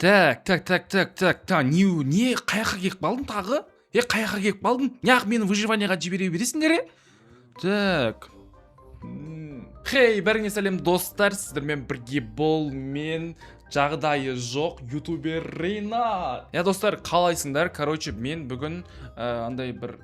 Так, не қаяққа келіп қалдың тағы? Қаяққа келіп қалдың? Неғып мені выживанияға жібере бересіңдер? Так. Хей, бәріңе сәлем достар, сіздермен бірге бол, мен жағдайы жоқ ютубер Рейнат. Достар, қалайсыңдар? Короче, мен бүгін андай бір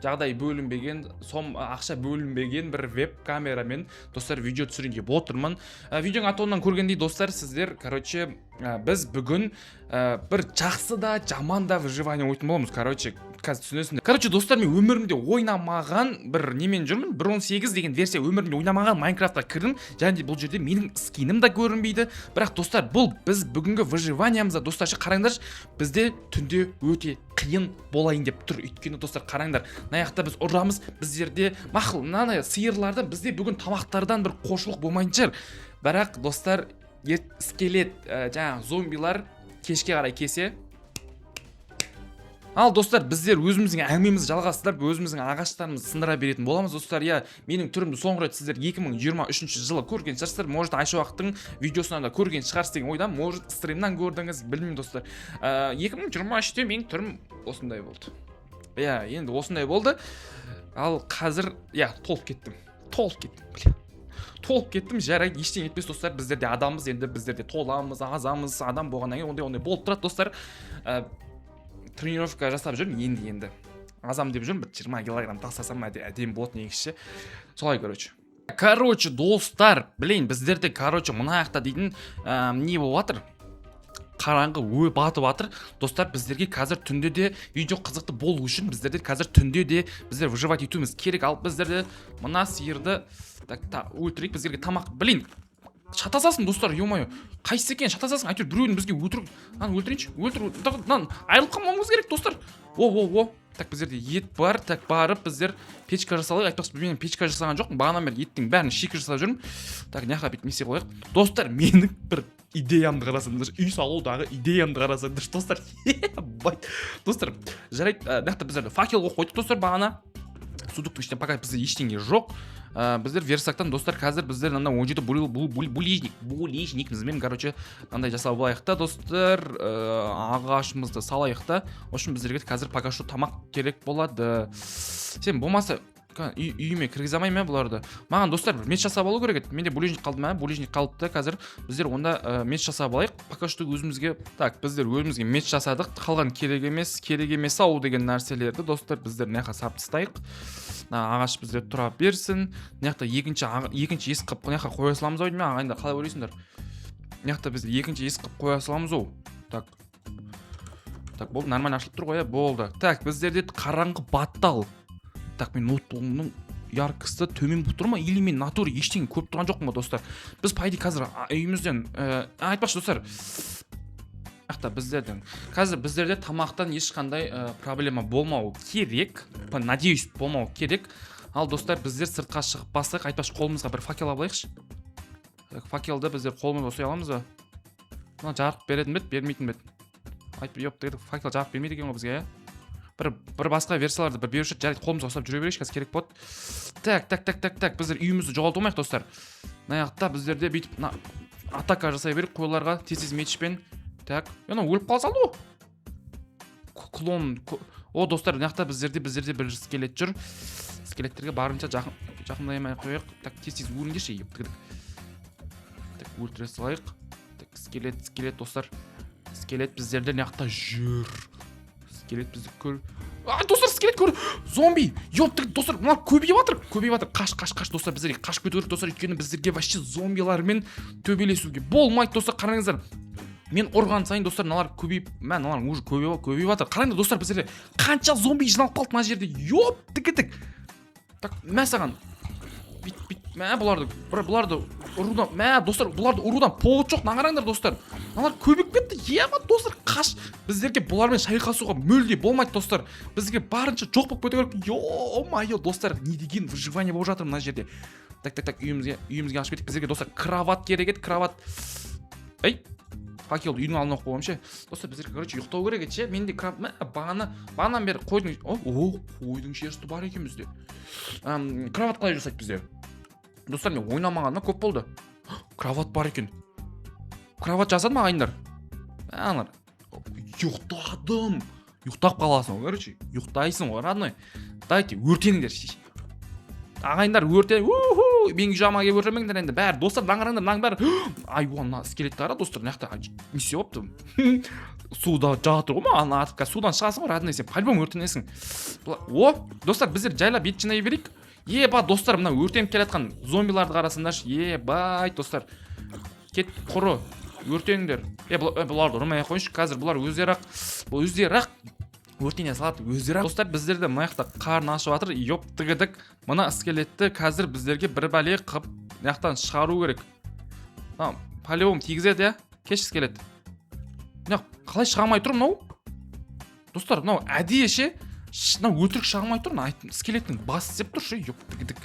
жағдай бөлінбеген, ақша бөлінбеген бір веб-камерамен достар видео түсіруге отырмын. Видеоның атауынан көргендей достар, сіздер, короче, біз бүгін бір жақсы да, жаман да выживание ойнайтын боламыз. Короче, қазір түсінесіңдер. Короче, достар, мен өмірімде ойнамаған бір немен жүрмін. 1.18 деген версия өмірімде ойнамаған Майнкрафтқа кірдім. Және бұл жерде менің скинім да көрінбейді. Бірақ достар, бұл біз бүгінгі выживаниямызда, достар, қараңдаршы, бізде түнде өте қиын болайын деп тұр. Өйткені достар, қараңдар, наяқта біз ұрамыз, біздерде мақұл, сиырларды бізде бүгін тамақтардан бір қошылық болмайтын шығар. Бірақ достар, скелет, жаңағы зомбилар кешке қарай кесе. Ал достар, біздер өзіміздің әңгімемізді жалғастырып, өзіміздің ағаштарымызды сындыра беретін боламыз. Достар, менің түрімді соңғы рет сіздер 2023 жылы көрген шығарсыздар. Может, Айшуақтың видеосынан да көрген шығарсыз деген ойдамын. Может, стримнан көрдіңіз, білмеймін достар. 2023-те менің түрім осындай болды. Енді осындай болды. Ал қазір, толып кеттім, жарайды, ештеңе етпес достар. Біздерде адамбыз, енді біздерде толамыз, азамыз, адам болғаннан кейін ондай болып тұрады достар. Тренировка жасап жүрмін енді. Азам деп жүрмін, 20 килограмм тастасам әдемі болады негізі. Солай, короче, достар, білейін, біздерде, мына жақта дейтін не болып жатыр? Қараңғы батып жатыр. Достар, біздерге қазір түнде де видео қызықты болу үшін біздерде қазір түнде де біздер выживать етуіміз керек. Ал біздерде мына сиырды өлтірейік, біздерге тамақ, білейін. Шатасасың достар, ё-моё. Қайсысы екен шатасасың, әйтеуір біреуін бізге өлтірейінші. Айырылып қалмауымыз керек достар. Так, біздерде ет бар, так барып біздер печка жасалайық. Айтпақшы, мен печка жасаған жоқпын. Бағанан бері еттің бәрін шикір жасап жүрмін. Так, няқа бетмесе қояйық. Достар, менің бір идеямды қарасаңдар, үй салудағы идеямды қарасаңдар, достар. Достар, жарайды, нақты біздерде факел қойдық достар бағана. Судуктың ішінде пока бізде ештеңе жоқ. Біздер версактан достар, қазір біздер 17 булежникімізбен, андай жасап болайық та, достар, ағашымызды салайық та. Үшін біздерге қазір пока что тамақ керек болады. Сен болмаса үйіме кіргізе алмаймын бұларды. Маған достар меч жасап алу керек еді. Менде булежник қалды ма? Булежник қалыпты. Қазір біздер онда меч жасап алайық. Пока что өзімізге, біздер өзімізге меч жасадық. Қалған керек емес ау деген нәрселерді достар біздер мынақа сап тастайық. Ағаш біздер тұра берсін. Мынақты екінші есік қып мынақа қоя саламыз ау деймін. Ағайындар қалай ойлайсыңдар? Мынақты біз екінші есік қып қоя саламыз ау. Так, болды, нормально ашылып тұр ғой, болды. Так, біздерде қараңғы баттал. Так, мен ноутбугымның яркісі төмен болып тұр ма? Или мен натуре ештеңе көріп тұрған жоқпын ба достар? Біз пайда қазір үйімізден айтпақшы достар. Қазір біздерде тамақтан ешқандай проблема болмау керек. Надеюсь, болмау керек. Ал достар, біздер сыртқа шығып бассақ, айтпақшы қолымызға бір факел алайықшы. Факелді біздер қолымызға ұстай аламыз ба? Жарық беретін бет, бермейтін бет. Факел жарық бермейді екен ғой бізге, бір басқа версияларды бір беруші жарайды, қолымызға ұстап жүре берейік, қазір керек болады. Так, біздер үйімізді жоғалту алмайық достар. Наяқта біздерде бүйтіп атака жасай берейік қойларға тез мечпен. Так, өліп қала салды ғой. Клон. Достар, наяқта біздерде бір скелет жүр. Скелеттерге барынша жақындаймай қойық. Так, тез өліңдерші. Так, өлтіре салайық. Так, скелет достар. Скелет біздерде наяқта жүр. Скелет бізді көр. Достар, скелет көр. Зомби. Достар, мұнар көбейіп жатыр. Қаш достар, біздерге қашып кету керек достар. Өйткені біздерге вообще зомбилармен төбелесуге болмайды достар. Қараңыздар. Мен ұрған сайын достар, налар көбейіп, налар уже көбейіп жатыр. Қараңдар достар, біздерде қанша зомби жиналып қалды мына жерде. Тік. Так, саған. Бұларды ұрудан, достар, бұларды ұрудан повод жоқ, қараңдар достар. Налар көбейіп кетті. Достар, қаш. Біздерге бұлармен шайқасуға мүлде болмайды достар. Біздерге барынша жоқ болып кету керек. Ё-моё, достар, не деген выживание болып жатыр мына жерде. Так, үйімізге ашып кетейік. Біздерге достар кроват керек еді, кроват. Факелді үйдің алдына қойғам ше. Достар, біздерге, ұйықтау керек еді ше. Менде бағанан бері қойдың шерісті бар екен бізде. Кроват қалай жасайды бізде? Достар, мен ойнамағанына көп болды. Кроват бар екен. Кроват жасады ма ағайындар? аналар ұйықтадым. Ұйықтап қаласың ғой, короче. Ұйықтайсың ғой, родной. Дайте өртеніңдер. Ағайындар өрте, менің жама келіп өртемеңдер енді. Бәрі достар даңғыраңдар, мынаның бәрі. Айуан скелетті қара достар, мына жақта не істеп алыпты. Суда жатыр ғой, маған атып судан шығасың ғой, родной, сен по-любому өртенесің. О, достар, біздер жайлап ет жинай берейік. Еба, достар, мына өртеніп келе жатқан зомбиларды қарасыңдаршы. Ебай, достар. Кет құры, өртеніңдер. Бұларды ұрмай қойшы, қазір бұлар өздері-ақ өртене салады, өздері-ақ. Достар, біздерді мына жақта қарын ашып жатыр. Йоп, тігідік. Мына скелетті қазір біздерге бір бәле қып, мына жақтан шығару керек. По-любому тигізеді, я? Кеш скелет. Қалай шығамай тұр мынау? Достар, мынау әдейі мынау өтірік шығамай тұр, скелеттің басы істеп тұр, йоп, тігідік.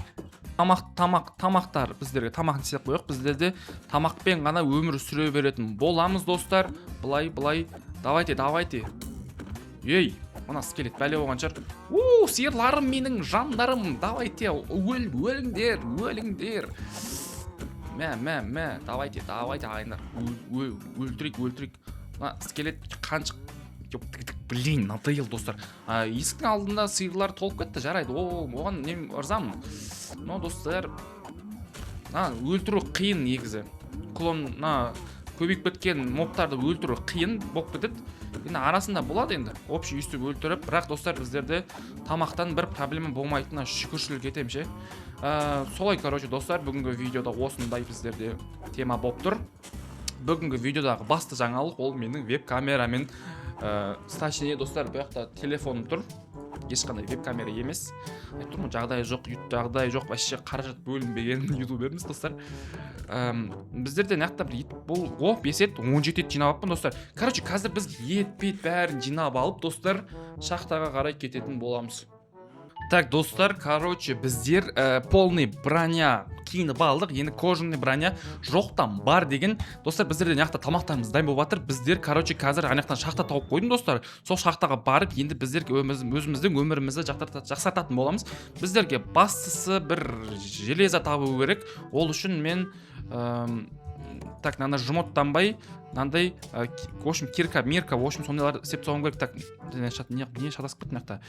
Тамақтар, біздерге тамақ істеп қойық, біздерде тамақпен ғана өмір сүре беретін боламыз, достар. Былай, давайте. Ей, мына скелет бәле болған шығар. Сиырларым менің жандарым, давайте, өліңдер. Мә, давайте, ағайындар. Өлтірік. Мына скелет қаншық. Блин, надоел, достар. Есіктің алдында сиырлар толып кетті, жарайды. Оған нем ырзамын. Но, достар, өлтіру қиын негізі. Клон, көбейіп кеткен мобтарды өлтіру қиын болып кетеді. Енді арасында болады енді. Общий үстіп өлтіріп, бірақ достар, біздерде тамақтан бір проблема болмайтынына шүкіршілік етем ше. Солай, короче, достар, бүгінгі видеода осындай біздерде тема болып тұр. Бүгінгі видеодағы басты жаңалық ол менің веб-камерамен точнее, достар, бұл жақта телефоным тұр. Ешқандай веб-камера емес. Айтып тұрмын, жағдай жоқ, вообще қаражат бөлінбеген ютуберміз, достар. Біздерде нақта бір бұл 5 ет, 17 ет жинап алыппын, достар. Короче, қазір біз ет-пет бәрін жинап алып, достар, шахтаға қарай кететін боламыз. Так, достар, короче, біздер полный броня киініп алдық. Енді кожаный броня жоқтан бар деген. Достар, біздерде нақта тамақтарымыз дайын болып жатыр. Біздер, короче, қазір анаяқтан шахта тауып қойдым, достар. Сол шахтаға барып, енді біздер өзіміздің өмірімізді жақсартатын боламыз. Біздерге бастысы бір железа табу керек. Ол үшін мен так, нана жұмоттанбай, нандай, в общем, кирка, мирка, в общем, сондайлар істеп тастауым керек. Так, не шатасып кетті мына жақта.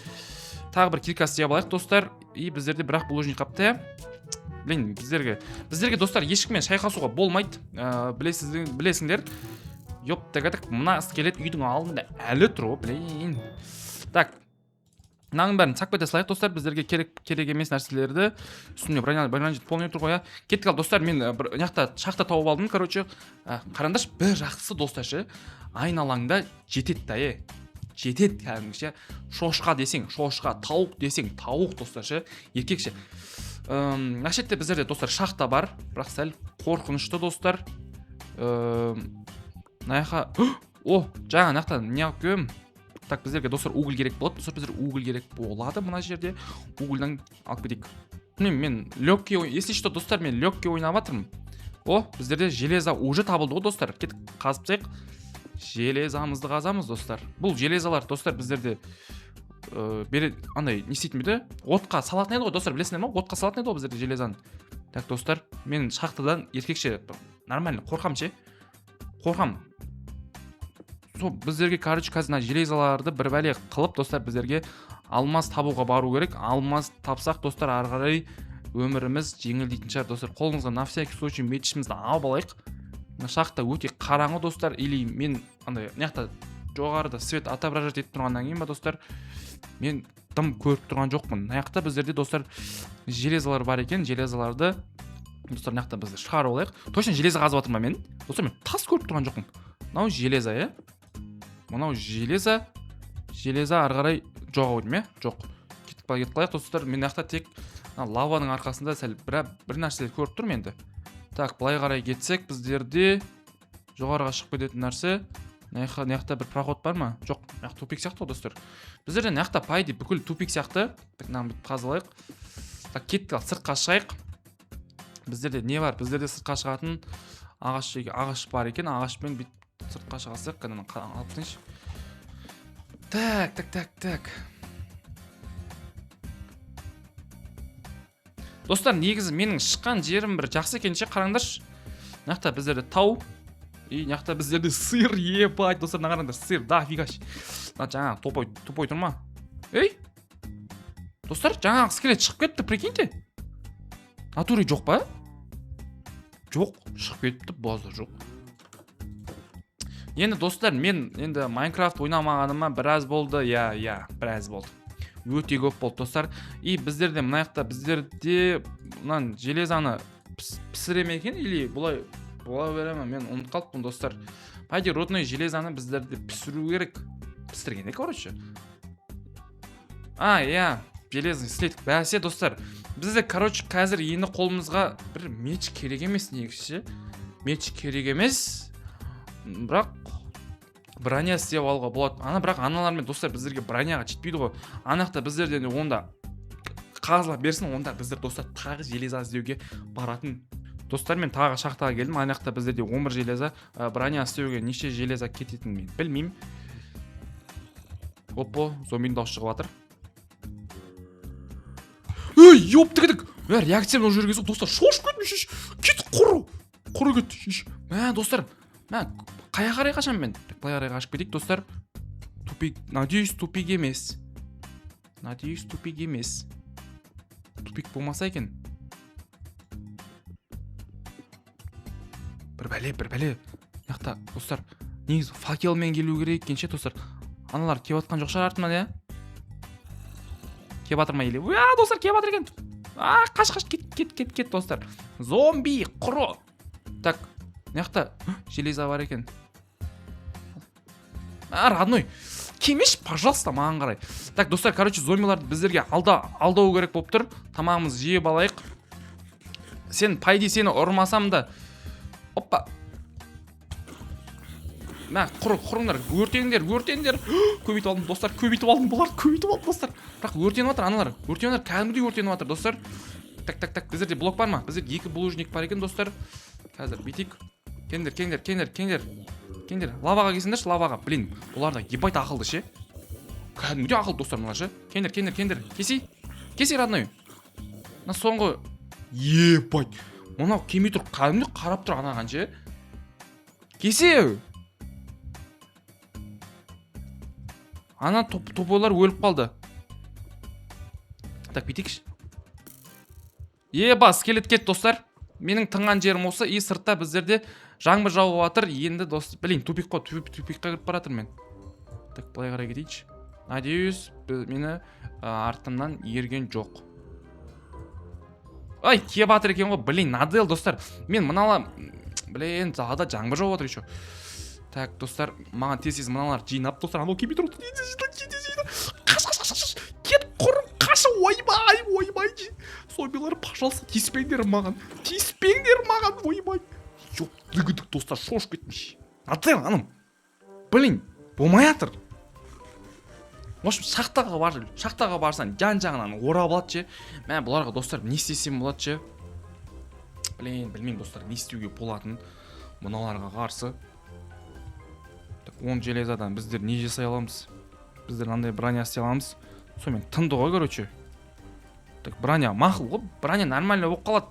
Тағы бір кирка істеп алайық, достар. И біздерде бірақ бұл өзіне қапты. Блин, біздерге достар ешкіммен шайқасуға болмайды. Білесіңдер. Йоп, тәгәдік, мына скелет үйдің алдында әлі тұр, блин. Так, мынаның бәрін сақпайта салайық, достар. Біздерге керек емес нәрселерді үстіне броня полный тұр қоя. Кеттік ал, достар, мен жақта шахта тауып алдым, короче. Қарандаш, бір жақсысы, достар, айналаңда жетеді, жетеді кәдімгіше. Шошқа десең, шошқа, тауық десең, тауық, достар, еркекше. Нашетте біздерде, достар, шахта бар, бірақ сәл қорқынышты, достар. Наяқа, жаңа нақтан не алып көм. Так, біздерге, достар, уголь керек болады. Достар, біздер уголь керек болады мына жерде. Угольдан алып кетейік. Мен легкий, если что, достар, мен легкий ойнап жатырмын. Біздерде железа уже табылды ғой, достар. Кетіп қазып тастайық. Железамызды қазамыз, достар. Бұл железалар, достар, біздерде андай не істейтін беді? Отқа салатын еді ғой, достар, білесіңдер ме? Отқа салатын еді ғой біздерде железаны. Так, достар, мен шахтадан еркекше нормально қорқам ше. Қорқам. Сол біздерге, короче, қазір железаларды бір бәле қылып, достар, біздерге алмаз табуға бару керек. Алмаз тапсақ, достар, ары қарай өміріміз жеңілдейтін шығар, достар. Қолыңызға на всякий случай метшімізді алып алайық. Шахта өте қараңғы, достар, или мен андай неқта жоғарыда свет отображать етіп тұрғаннан кейін ба, достар, мен дым көріп тұрған жоқпын. Наяқта біздерде, достар, железалар бар екен. Железаларды, достар, наяқта бізді шығарып алайық. Точно железа қазып жатырмын мен. Достар, мен тас көріп тұрған жоқпын. Мынау железа, Мынау железа ары қарай жоқ ойдым, Жоқ. Кетіп қалайық, достар. Мен наяқта тек лаваның арқасында сәл бір нәрселер көріп тұрмын енді. Так, былай қарай кетсек, біздерде жоғарыға шығып кететін нәрсе. Наяқта бір проход бар ма? Жоқ, наяқта тупик сияқты ғой, достар. Біздерде наяқта пайды бүкіл тупик сияқты. Так, нағын бүйтіп қазылайық. Так, кеттік ал, сыртқа шығайық. Біздерде не бар? Біздерде сыртқа шығатын ағаш бар екен. Ағашпен бүйтіп сыртқа шығасақ, қанынан алып тыныш. Так. Достар, негізі менің шыққан жерім бір жақсы екенше, қараңдаршы. Наяқта біздерде тау. И мына біздерде сыр, ебать, достар, мына қараңдар, сыр, дофига. Мына жаңағы тупой тұрма. Ей! Достар, жаңағы скелет шығып кетті, прикиньте. Натуре жоқ па? Жоқ, шығып кетті, базар жоқ. Енді достар, мен енді Майнкрафт ойнамағаныма біраз болды, біраз болды. Өте көп болды, достар. И біздерде мына жақта біздерде мынан железаны пісіреме екен или бұлай бере ме? Мен ұмытып қалыппын, достар. Пайде родной железаны біздерде пісіру керек. Пісірген короче. Железный слиток. Бәсе, достар. Бізде, короче, қазір енді қолымызға бір меч керек емес негізі. Меч керек емес. Бірақ броня істеп алуға болады. Бірақ аналармен, достар, біздерге броняға жетпейді ғой. Анақта біздерден онда қазылап берсін, онда біздер, достар, тағы железа іздеуге баратын. Достар, мен тағы шахтаға келдім. Анақта біздерде 11 железа, броня істеуге неше железа кететінін мен білмеймін. Оппо, зомбидің дауысы шығып жатыр. Ей, ёптығыдық! Реакциямын ол жерге сол, достар, шошып кетмеш. Кет, құры кетті. Достар, қая қарай қашам мен? Былай қарай қашып кетейік, достар. Надеюсь, тупик емес. Тупик болмаса екен. Бір бәле. Яқта, достар, негізі факелмен келу керек екенше, достар. Аналар кеп атқан жоқ шығар артынан, я? Кеп атыр ма еле? Достар, кеп атыр екен. Қаш, кет, достар. Зомби, құры. Так, яқта железа бар екен. Родной, кемеш, пожалуйста, маған қарай. Так, достар, короче, зомбиларды біздерге алдау керек болып тұр. Тамағымыз жеп алайық. Сен, пайди, сені ұрмасам да. Оппа. Құрыңдар, өртеңдер. Көбейтіп алдым, достар, достар. Бірақ өртеніп жатыр, аналар. Кәдімгідей өртеніп жатыр, достар. Так, біздерде блок бар ма? Біздерде 2 булыжник бар екен, достар. Қазір битик. Кендер. Лаваға келсіңдерші, лаваға. Блин, оларда ебайт ақылды ше. Кәдімгідей ақылды, достар, мына ше. Кендер. Кеси, родной. Мына соңғы. Ебайт. Мынау кемей тұр, кәдімгідей қарап тұр анаған ше. Кеси. Ана топойлар өліп қалды. Так, битикші. Скелет кет, достар. Менің тыңған жерім осы. И сыртта біздерде жаңбыр жауып жатыр. Енді, достар, блин, тупикқа кіріп баратыр мен. Так, былай қарай кетейінші. Надеюсь, мені артымнан ерген жоқ. Ай, кеп атыр екен ғой. Блин, надел, достар. Мен мынала, блин, залда жаңбыр жауып жатыр еще. Так, достар, маған тез мыналар жинап, достар, анау кемей тұр. Қаш. Кет, құрым, қашы, ойбай. Зомбилар, пожалуйста, тиіспеңдер маған, ойбай. Жоқ, дүгідік, достар, шош кетмеш. Надел, аным. Блин, болмай атыр. В общем, шахтаға барсан, жан-жағынан орап алады ше. Мен бұларға, достар, не істесем болады ше. Блин, білмеймін, достар, не істеуге болатын мұналарға қарсы. 10 железадан біздер не жасай аламыз? Біздер андай броня істей аламыз. Сонымен тынды ғой, короче. Так, броня мақұл ғой, броня нормально болып қалады.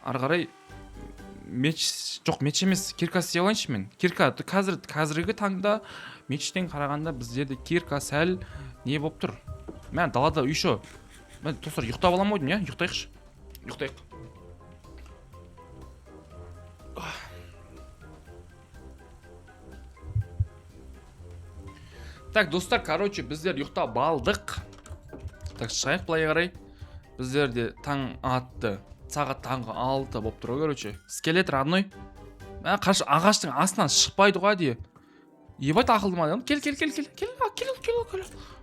Ары қарай меч емес, кирка істей алайыншы мен. Кирка, қазіргі таңда мечтен қарағанда біздерде кирка сәл не болып тұр. Мен далада еще. Мен достар ұйықтап аламын ойдым, я? Ұйықтайық. Так, достар, короче, біздер ұйықтап алдық. Так, шығайық былай қарай. Біздерде таң атты. Сағат таңғы 6 болып тұр, короче. Скелет родной. Қаршы ағаштың астынан шықпайды ғой де. Ебайт ақылды ма? Кел.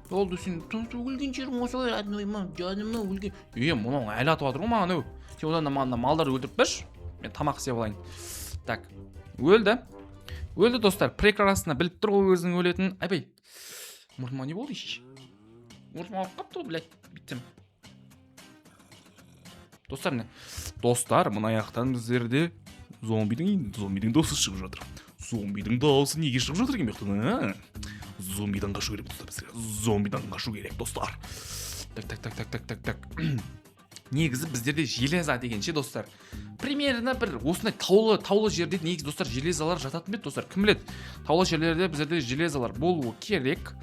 Олды сен өлген жерім осылай, родной ма? Жанымна өлген. Мұның әлі атып жатыр ғой маған өу. Сен одан да маған малдарды өлтіріп берші. Мен тамақ істеп алайын. Так, өлді, достар. Прекрасно біліп тұр ғой өзінің өлетінін. Айбай. Мұртыма не болды еш? Мұртыма алып қапты ғой, блядь, биттім. Достар, мына аяқтан біздерде зомбидің дауысы шығып жатыр. Зомбидің дауысы неге шығып жатыр екен бияқтан? Зомбидан қашу керек, достар. Так. негізі біздерде железа деген ше достар. Примерно бір осындай таулы жерде негізі достар железалар жататын бе достар? Кім біледі? Таулы жерлерде біздерде железалар болуы керек.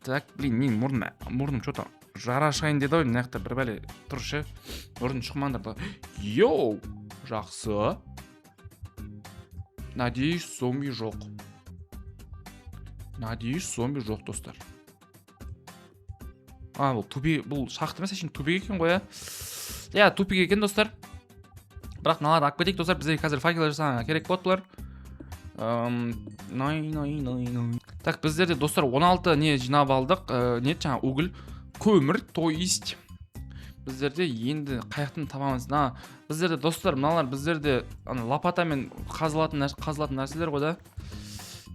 Так, мен мұрным что-то жарашайын деді ой, мына жақта бір бәле тұр ше. Мұрын шықмаңдар да. Йоу, жақсы. Надеюсь, зомби жоқ. Достар. Бұл шақты емес, әшейін тупик екен ғой, иә, тупик екен достар. Бірақ мыналарды алып кетейік достар, бізде қазір факел жасағанға керек болады бұлар. Так, біздерде достар 16 не жинап алдық, не жаңа уголь, көмір, то есть біздерде енді қаяқтан табамыз. Біздерде достар, мыналар біздерде лопатамен қазылатын нәрселер ғой да.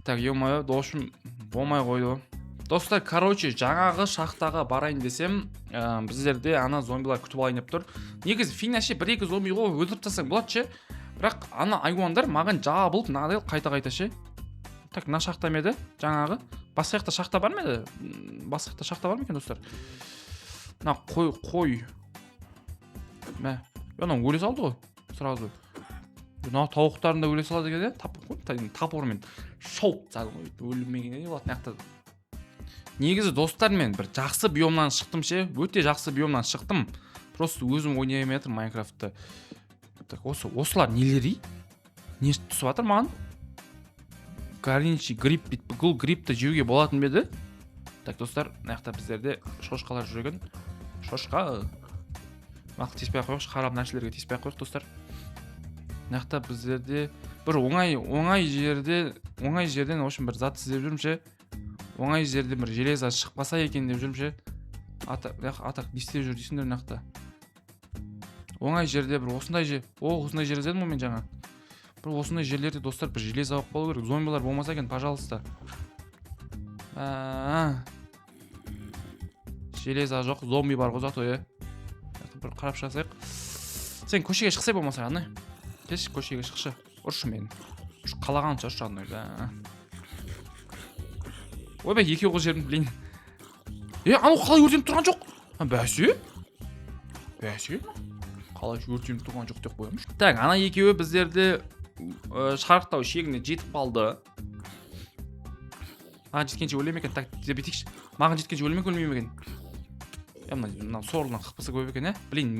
Так, ё-моё, досым болмай қойды. Достар, короче, жаңағы шахтаға барайын десем, біздерде ана зомбилар күтіп алайын деп тұр. Негізі фигня ше, 1-2 зомби ғой өлтіріп тастасаң болады ше. Бірақ ана айуандар маған жабылып мынандай қайта ше. Так, мына шахта ма еді? Жаңағы. Басқа жақта шахта бар ма еді? Басқа жақта шахта бар ма екен достар? Мына қой. Мә, анау өле салды ғой сразу. Мына тауықтарын да өле салады екен, тапормен шауып салды ғой. Өлмеген не болады мына жақта. Негізі достар, мен бір жақсы биомнан шықтым ше, өте жақсы биомнан шықтым. Просто өзім ойнай алмай жатырмын Майнкрафтты. Так, осылар нелері? Не түсіп жатыр маған? Горячий гриб, бұл грибті жеуге болатын беді. Так, достар, мына жақта біздерде шошқалар жүрген. Шошқа. Мақы теспей қойық, қарап нәрселерге теспей қойық достар. Мына жақта біздерде бір оңай жерден, в общем, бір зат іздеп жүрмін ше. Оңай жерде бір железа шықпаса екен деп жүрмін ше. Атақ не істеп жүр дейсіңдер мына жақта. Оңай жерде бір осындай жер іздедім ғой мен жаңа. Бір осындай жерлерде достар бір железа алып болу керек. Зомбилар болмаса екен, пожалуйста. Железа жоқ, зомби бар ғой зато, бір қарап шығасайық. Сен көшеге шықсай болмаса ана. Кеш көшеге шықшы. Ұршы мені. Қалағанша ұршы андай да. Ойбай, екеу жерім білейін. Анау қалай өртеніп тұрған жоқ? Бәсе? Қалай өртеніп тұрған жоқ деп қоямыз. Так, ана екеуі біздерде шарықтау шегіне жетіп қалды. Маған жеткенше өлемекен. Так, бетекші. Маған жеткенше өлемекен. Мына сорлынан қықпысы көп екен, Блин,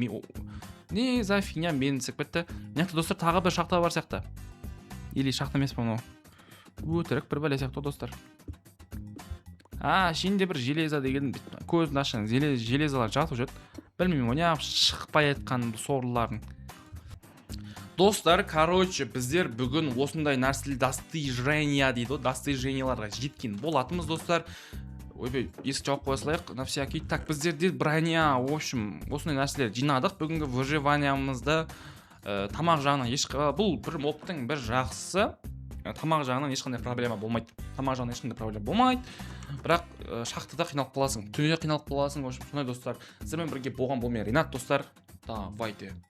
не за фигня мені сік бітті. Мына достар тағы бір шахта бар сияқты. Или шахта емес па мынау? Өтірік бір бәле сияқты достар. Шенде бір железа деген көзін ашқан железалар жатып жүр. Білмеймін, ойнап шықпай айтқан сорлыларын. Достар, короче, біздер бүгін осындай нәрселі достижения дейді, достиженияларға жеткен болатымыз достар. Ойбай, есік жауып қоя салайық, на всякий. Так, біздерде броня, в общем, осындай нәрселер жинадық. Бүгінгі выживаниямызда тамақ жағынан бұл бір моптың бір жақсысы. Тамақ жағынан ешқандай проблема болмайды. Бірақ шахтада қиналып қаласың, түнде қиналып қаласың. В общем, сондай достар. Сіздермен бірге болған бұл мен Ринат достар. Давайте.